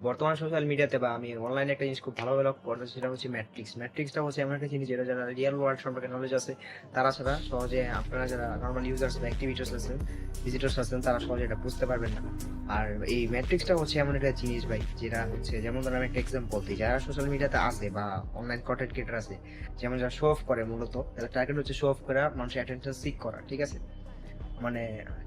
বর্তমান সোশ্যাল মিডিয়াতে বা আমি অনলাইনে একটা জিনিস খুব ভালো ডেভেলপ করতেছি, সেটা হচ্ছে ম্যাট্রিক্সটা হচ্ছে এমন একটা জিনিস যেটা যারা রিয়েল ওয়ার্ল্ড সম্পর্কে নলেজ আছে তারা ছাড়া সহজে, আপনারা যারা নর্মাল ইউজার্স বা অ্যাক্টিভিটার্স আছেন, ভিজিটর্স আছেন, তারা সহজে এটা বুঝতে পারবেন না। আর এই ম্যাট্রিক্সটা হচ্ছে এমন একটা জিনিস ভাই, যেটা হচ্ছে যেমন ধরেন আমি একটা এক্সাম্পল দিই, যারা সোশ্যাল মিডিয়াতে আছে বা অনলাইন কন্টেন্ট ক্রিয়েটার আছে, যেমন যারা শো অফ করে, মূলত তাদের টার্গেট হচ্ছে শো অফ করা, মানুষের অ্যাটেনশন সিক করা, ঠিক আছে? মানে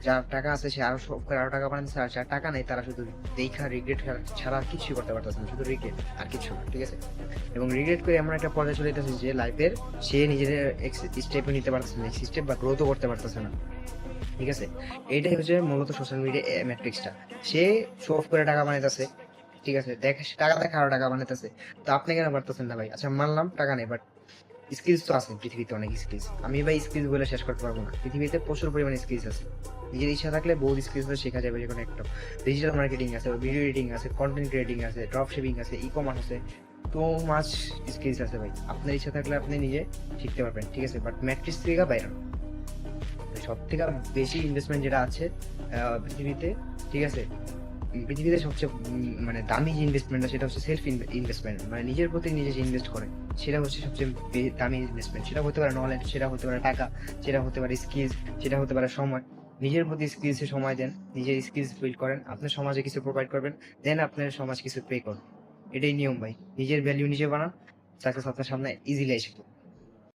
যার টাকা আছে সে আরো শখ করে আরো টাকা বানাচ্ছে, আর যার টাকা নেই তারা শুধু দেখা রিগ্রেট ছাড়া আর কিছুই করতে পারতেছে না, শুধু রিগ্রেট আর কিছু না, ঠিক আছে? এবং রিগ্রেট করে এমন একটা পর্যায়ে চলে যেতেছে যে লাইফের সে নিজের স্টেপও নিতে পারতেছে না, স্টেপ বা গ্রোথও করতে পারতেছে না, ঠিক আছে? এইটাই হচ্ছে মূলত সোশ্যাল মিডিয়া ম্যাট্রিক্সটা। সে শো অফ করে টাকা বানাইতেছে, ঠিক আছে? দেখে টাকা দেখে আরো টাকা বানাইতেছে। তো আপনি কেন পারতেছেন না ভাই? আচ্ছা মানলাম টাকা নেই, বাট স্কিলস তো আছে পৃথিবীতে, অনেক স্কিলস। আমি ভাই স্কিলস বলে শেষ করতে পারবো না, পৃথিবীতে প্রচুর পরিমাণে স্কিলস আছে। নিজের ইচ্ছা থাকলে বহুত স্কিলস শেখা যাবে, যেকোনো একটা। ডিজিটাল মার্কেটিং আছে, ভিডিও এডিটিং আছে, কন্টেন্ট ক্রিয়েটিং আছে, ড্রপ শিপিং আছে, ই কমার্স আছে, তো মাছ স্কিলস আছে ভাই। আপনার ইচ্ছা থাকলে আপনি নিজে শিখতে পারবেন, ঠিক আছে? বাট ম্যাট্রিক্স থেকে বাইরে না। সব থেকে বেশি ইনভেস্টমেন্ট যেটা আছে পৃথিবীতে, ঠিক আছে? পৃথিবীতে সবচেয়ে মানে দামি যে ইনভেস্টমেন্টটা, সেটা হচ্ছে সেলফ ইনভেস্টমেন্ট, মানে নিজের প্রতি নিজে যে ইনভেস্ট করে, সেটা হচ্ছে সবচেয়ে দামি ইনভেস্টমেন্ট। সেটা হতে পারে নলেজ, সেটা হতে পারে টাকা, সেটা হতে পারে স্কিলস, সেটা হতে পারে সময়। নিজের প্রতি স্কিলসে সময় দেন, নিজের স্কিলস বিল্ড করেন, আপনার সমাজে কিছু প্রোভাইড করবেন, দেন আপনার সমাজ কিছু পে করবে। এটাই নিয়ম ভাই। নিজের ভ্যালিউ নিজে বানান, সাকসেস আপনার সামনে ইজিলি এসে